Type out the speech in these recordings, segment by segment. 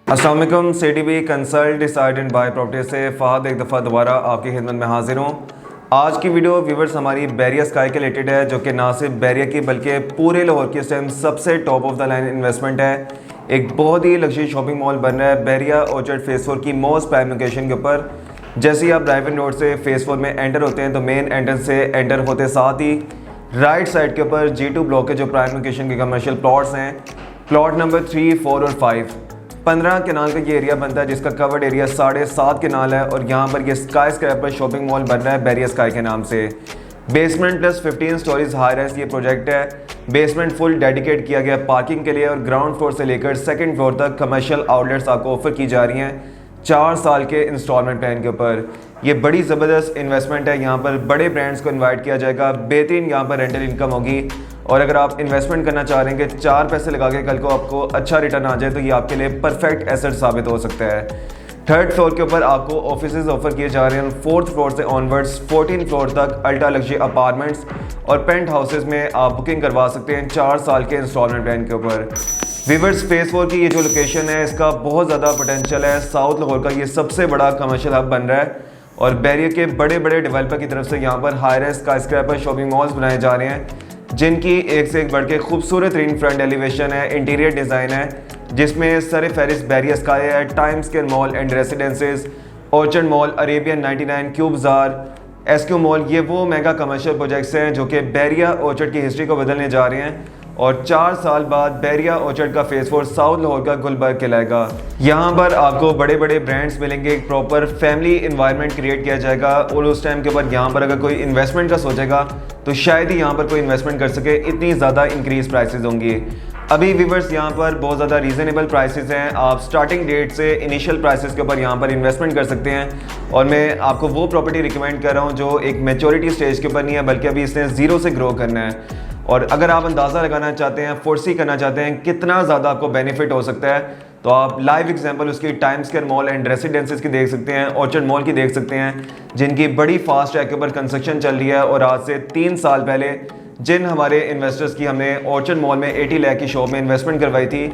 अस्सलाम वालेकुम। CDB consult decide and buy property से फ़हद एक दफ़ा दोबारा आपकी खिदमत में हाजिर हूँ। आज की वीडियो व्यूवर्स हमारी बैरिया स्काई के रिलेटेड है, जो कि ना सिर्फ बैरिया की बल्कि पूरे लाहौर की इस टाइम सबसे top of the line investment है। एक बहुत ही लग्जरी शॉपिंग मॉल बन रहा है बैरिया ऑर्चर्ड फेज़ 4 की मोस्ट प्राइम लोकेशन के ऊपर। जैसे ही आप ड्राइविंग रोड से फेज़ 4 में एंटर होते हैं तो मेन एंट्रेंस से एंटर होते साथ ही राइट साइड के ऊपर G2 ब्लॉक के जो प्राइम लोकेशन के कमर्शियल प्लॉट्स हैं, प्लॉट नंबर 3, 4 और 5, 15 कनाल का ये एरिया बनता है, जिसका कवर्ड एरिया 7.5 कनाल है। और यहाँ पर ये स्काई स्क्रैपर शॉपिंग मॉल बन रहा है बैरिया स्काई के नाम से। Basement plus 15 stories high rise ये प्रोजेक्ट है। बेसमेंट फुल डेडिकेट किया गया पार्किंग के लिए और ग्राउंड फ्लोर से लेकर सेकंड फ्लोर तक कमर्शियल आउटलेट्स आपको ऑफर की जा रही हैं 4 साल के इंस्टॉलमेंट प्लान के ऊपर। ये बड़ी ज़बरदस्त इन्वेस्टमेंट है। यहाँ पर बड़े ब्रांड्स को इन्वाइट किया जाएगा, बेहतरीन यहाँ पर रेंटल इनकम होगी। और अगर आप इन्वेस्टमेंट करना चाह रहे हैं कि 4 पैसे लगा के कल को आपको अच्छा रिटर्न आ जाए, तो ये आपके लिए परफेक्ट एसेट साबित हो सकता है। 3rd फ्लोर के ऊपर आपको ऑफिसेज ऑफर किए जा रहे हैं। 4th फ्लोर से ऑनवर्ड्स 14 फ्लोर तक अल्ट्रा लग्जरी अपार्टमेंट्स और पेंट हाउसेज में आप बुकिंग करवा सकते हैं 4 साल के इंस्टॉलमेंट प्लान के ऊपर। वीवर्स फेज़ 4 की ये जो लोकेशन है, इसका बहुत ज़्यादा पोटेंशियल है। साउथ लाहौर का ये सबसे बड़ा कमर्शियल हब बन रहा है और बैरिया के बड़े बड़े डेवलपर की तरफ से यहाँ पर high rise sky scraper shopping malls बनाए जा रहे हैं, जिनकी एक से एक बढ़ के खूबसूरत तरीन फ्रंट एलिवेशन है, इंटीरियर डिज़ाइन है, जिसमें सर फहरिस्त बैरिया स्काई है, time square mall and residences, orchard mall, Arabian 99, cube बाजार, SQ मॉल। ये वो मेगा कमर्शियल प्रोजेक्ट्स हैं जो कि बैरिया ऑर्चर्ड की हिस्ट्री को बदलने जा रहे हैं। और 4 साल बाद बैरिया ऑर्चर्ड का फेज़ 4 साउथ लाहौर का गुलबर्ग कहलाएगा। यहाँ पर आपको बड़े बड़े ब्रांड्स मिलेंगे, एक प्रॉपर फैमिली इन्वायरमेंट क्रिएट किया जाएगा। और उस टाइम के ऊपर यहाँ पर अगर कोई इन्वेस्टमेंट का सोचेगा तो शायद ही यहाँ पर कोई इन्वेस्टमेंट कर सके, इतनी ज़्यादा इंक्रीज प्राइसेस होंगी। अभी व्यूवर्स यहाँ पर बहुत ज़्यादा रीज़नेबल प्राइसेस हैं। आप स्टार्टिंग डेट से इनिशियल प्राइसेस के ऊपर यहाँ पर इन्वेस्टमेंट कर सकते हैं। और मैं आपको वो प्रॉपर्टी रिकमेंड कर रहा हूँ जो एक मैच्योरिटी स्टेज के ऊपर नहीं है, बल्कि अभी इसने ज़ीरो से ग्रो करना है। और अगर आप अंदाज़ा लगाना चाहते हैं, फोर्सी करना चाहते हैं कितना ज़्यादा आपको बेनिफिट हो सकता है, तो आप लाइव एग्जांपल उसकी टाइम स्क्वायर मॉल एंड रेसिडेंसेज की देख सकते हैं, ऑर्चर्ड मॉल की देख सकते हैं, जिनकी बड़ी फास्ट ट्रैक के ऊपर कंस्ट्रक्शन चल रही है। और आज से 3 साल पहले जिन हमारे इन्वेस्टर्स की हमने ऑर्चर्ड मॉल में 80 लाख की शॉप में इन्वेस्टमेंट करवाई थी,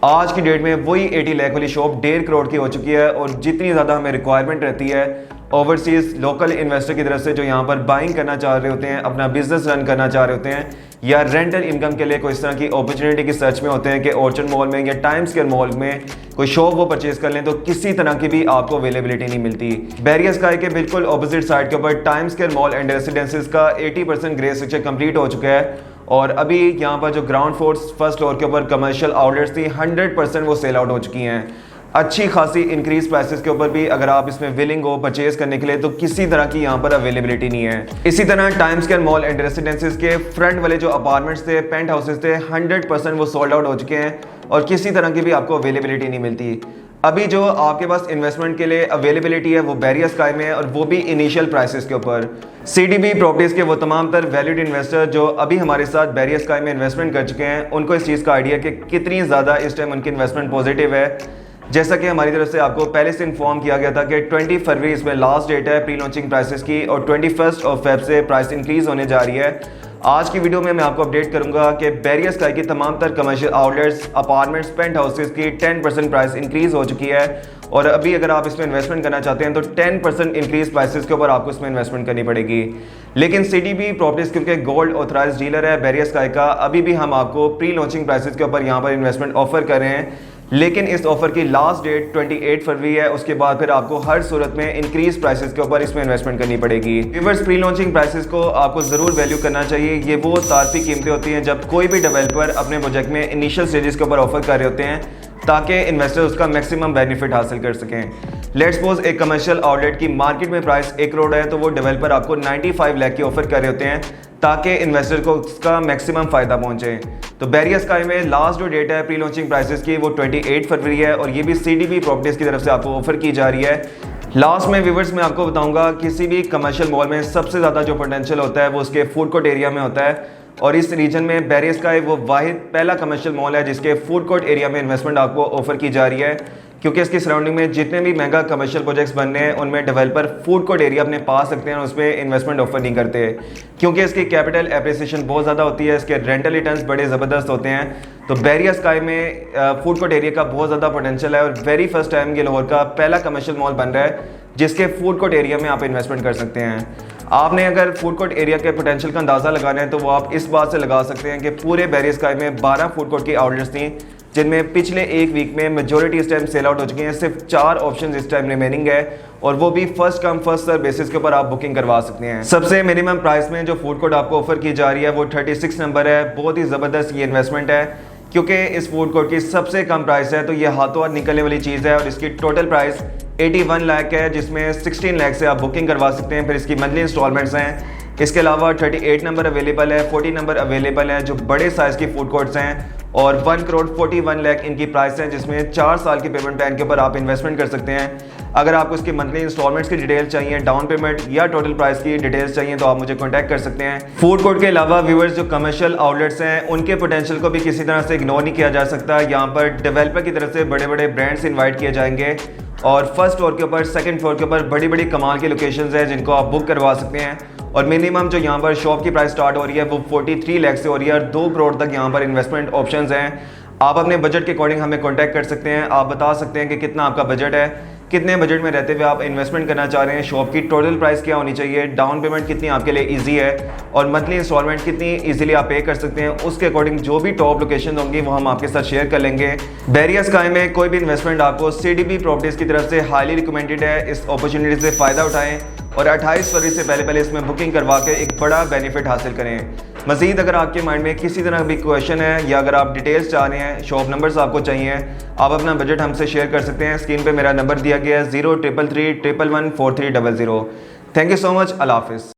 आज की डेट में वही 80 लाख वाली शॉप 1.5 करोड़ की हो चुकी है। और जितनी ज़्यादा हमें रिक्वायरमेंट रहती है ओवरसीज़ लोकल इन्वेस्टर की तरफ से जो यहाँ पर बाइंग करना चाह रहे होते हैं, अपना बिजनेस रन करना चाह रहे होते हैं, या रेंटल इनकम के लिए कोई इस तरह की अपॉर्चुनिटी की सर्च में होते हैं कि ऑर्चर्ड मॉल में या टाइम स्क्वायर मॉल में कोई शॉप वो परचेज कर लें, तो किसी तरह की भी आपको अवेलेबिलिटी नहीं मिलती। बैरिया स्काई के बिल्कुल ऑपोजिट साइड के ऊपर टाइम स्क्वायर मॉल एंड रेसिडेंसेज का 80% ग्रे स्ट्रक्चर कंप्लीट हो चुका है। और अभी यहाँ पर जो ग्राउंड फ्लोर 1st फ्लोर के ऊपर कमर्शियल आउटलेट्स थी, 100% वो सेल आउट हो चुकी हैं। अच्छी खासी इंक्रीज प्राइसेस के ऊपर भी अगर आप इसमें विलिंग हो परचेज करने के लिए, तो किसी तरह की यहाँ पर अवेलेबिलिटी नहीं है। इसी तरह टाइम स्क्वायर मॉल एंड रेसिडेंसेज के फ्रंट वाले जो अपार्टमेंट्स थे, पेंट हाउसेस थे, 100% वो सोल्ड आउट हो चुके हैं और किसी तरह की भी आपको अवेलेबिलिटी नहीं मिलती। अभी जो आपके पास इन्वेस्टमेंट के लिए अवेलेबिलिटी है वो बैरिया स्काई में है, और वो भी इनिशियल प्राइसेस के ऊपर। CDB प्रॉपर्टीज़ के वो तमाम तर वैलिड इन्वेस्टर जो अभी हमारे साथ बैरिया स्काई में इन्वेस्टमेंट कर चुके हैं, उनको इस चीज़ का आइडिया कि कितनी ज़्यादा इस टाइम उनकी इन्वेस्टमेंट पॉजिटिव है। जैसा कि हमारी तरफ से आपको पहले से इन्फॉर्म किया गया था कि 20 फरवरी इसमें लास्ट डेट है प्री लॉन्चिंग प्राइसेस की, और 21 फेब से प्राइस इंक्रीज होने जा रही है। आज की वीडियो में मैं आपको अपडेट करूंगा कि बैरिया स्काई की तमाम तर commercial outlets, apartments, penthouses की 10% प्राइस इंक्रीज हो चुकी है। और अभी अगर आप इसमें इन्वेस्टमेंट करना चाहते हैं तो 10% इंक्रीज प्राइसेस के ऊपर आपको इसमें इन्वेस्टमेंट करनी पड़ेगी। लेकिन CDB प्रॉपर्टीज़ क्योंकि गोल्ड ऑथराइज्ड डीलर है बैरिया स्काई का, अभी भी हम आपको प्री लॉन्चिंग प्राइसेस के ऊपर यहाँ पर इन्वेस्टमेंट ऑफर कर रहे हैं। लेकिन इस ऑफर की लास्ट डेट 28 फरवरी है। उसके बाद फिर आपको हर सूरत में इंक्रीज प्राइसेस के ऊपर इसमें इन्वेस्टमेंट करनी पड़ेगी। व्यूअर्स, प्री लॉन्चिंग प्राइसेस को आपको ज़रूर वैल्यू करना चाहिए। ये वो तारफी कीमतें होती हैं जब कोई भी डेवलपर अपने प्रोजेक्ट में इनिशियल स्टेजेस के ऊपर ऑफर कर रहे होते हैं, ताकि इन्वेस्टर उसका मैक्सिमम बेनिफिट हासिल कर सकें। लेट्स सपोज एक कमर्शियल आउटलेट की मार्केट में प्राइस 1 करोड़ है, तो वो डेवलपर आपको 95 लाख की ऑफर कर रहे होते हैं ताकि इन्वेस्टर को उसका मैक्सिमम फ़ायदा पहुंचे। तो बैरिया स्काई में लास्ट जो डेट है प्री लॉन्चिंग प्राइसेस की वो 28 फरवरी है, और ये भी CDB प्रॉपर्टीज़ की तरफ से आपको ऑफर की जा रही है। लास्ट में व्यूअर्स मैं आपको बताऊंगा किसी भी कमर्शियल मॉल में सबसे ज़्यादा जो पोटेंशियल होता है वो उसके फूड कोर्ट एरिया में होता है, और इस रीजन में बैरिया स्काई वो वाहिद पहला कमर्शियल मॉल है जिसके फूड कोर्ट एरिया में इन्वेस्टमेंट आपको ऑफर की जा रही है। क्योंकि इसकी सराउंडिंग में जितने भी मेगा कमर्शियल प्रोजेक्ट्स बन रहे हैं उनमें डेवलपर फूड कोर्ट एरिया अपने पा सकते हैं और उस पर इन्वेस्टमेंट ऑफर नहीं करते, क्योंकि इसकी कैपिटल एप्रिसिएशन बहुत ज़्यादा होती है, इसके रेंटल रिटर्न्स बड़े ज़बरदस्त होते हैं। तो बैरिया स्काई में फूड कोर्ट एरिया का बहुत ज़्यादा पोटेंशियल है और वेरी फर्स्ट टाइम ये लाहौर का पहला कमर्शियल मॉल बन रहा है जिसके फूड कोर्ट एरिया में आप इन्वेस्टमेंट कर सकते हैं। आपने अगर फूड कोर्ट एरिया के पोटेंशियल का अंदाज़ा लगाना है तो वो आप इस बात से लगा सकते हैं कि पूरे बैरिया स्काई में 12 फूड कोर्ट की आउटलेट्स थी, जिनमें पिछले एक वीक में मेजॉरिटी इस टाइम सेल आउट हो चुकी हैं। सिर्फ 4 ऑप्शन इस टाइम रिमेनिंग है और वो भी first come first serve basis के ऊपर आप बुकिंग करवा सकते हैं। सबसे मिनिमम प्राइस में जो फूड कोर्ट आपको ऑफर की जा रही है वो 36 नंबर है। बहुत ही ज़बरदस्त ये इन्वेस्टमेंट है क्योंकि इस फूड कोर्ट की सबसे कम प्राइस है, तो ये हाथों हाथ निकलने वाली चीज़ है। और इसकी टोटल प्राइस 81 लाख है, जिसमें 16 लाख से आप बुकिंग करवा सकते हैं। फिर इसकी मंथली इंस्टॉलमेंट्स हैं। इसके अलावा 38 नंबर अवेलेबल है, 40 नंबर अवेलेबल है जो बड़े साइज़ की फूड कोर्ट्स हैं और 1,41,00,000 इनकी प्राइस है, जिसमें 4 साल की पेमेंट प्लान के ऊपर आप इन्वेस्टमेंट कर सकते हैं। अगर आपको इसकी मंथली इंस्टॉलमेंट्स की डिटेल चाहिए, डाउन पेमेंट या टोटल प्राइस की डिटेल्स चाहिए तो आप मुझे कॉन्टैक्ट कर सकते हैं। फूड कोर्ट के अलावा व्यूअर्स जो कमर्शियल आउटलेट्स हैं उनके पोटेंशियल को भी किसी तरह से इग्नोर नहीं किया जा सकता। यहाँ पर डेवलपर की तरफ से बड़े बड़े ब्रांड्स इन्वाइट किए जाएंगे और फर्स्ट फ्लोर के ऊपर, सेकंड फ्लोर के ऊपर बड़ी बड़ी कमाल की लोकेशंस हैं जिनको आप बुक करवा सकते हैं। और मिनिमम जो यहाँ पर शॉप की प्राइस स्टार्ट हो रही है वो 43 लाख से हो रही है और 2 करोड़ तक यहाँ पर इन्वेस्टमेंट ऑप्शंस हैं। आप अपने बजट के अकॉर्डिंग हमें कांटेक्ट कर सकते हैं। आप बता सकते हैं कि कितना आपका बजट है, कितने बजट में रहते हुए आप इन्वेस्टमेंट करना चाह रहे हैं, शॉप की टोटल प्राइस क्या होनी चाहिए, डाउन पेमेंट कितनी आपके लिए इजी है और मंथली इंस्टॉलमेंट कितनी इजीली आप पे कर सकते हैं। उसके अकॉर्डिंग जो भी टॉप लोकेशन होंगी वो हम आपके साथ शेयर कर लेंगे। बैरिया स्काई में कोई भी इन्वेस्टमेंट आपको CDB प्रॉपर्टीज़ की तरफ से हाईली रिकमेंडेड है। इस अपॉर्चुनिटी से फ़ायदा उठाएँ और 28 फरवरी से पहले इसमें बुकिंग करवा के एक बड़ा बेनिफिट हासिल करें। मज़ीद अगर आपके माइंड में किसी तरह भी क्वेश्चन है या अगर आप डिटेल्स चाह रहे हैं, शॉप नंबर्स आपको चाहिए, आप अपना बजट हमसे शेयर कर सकते हैं। स्क्रीन पे मेरा नंबर दिया गया है 0333 111 4300। Thank you so much. अल्लाह हाफिज़।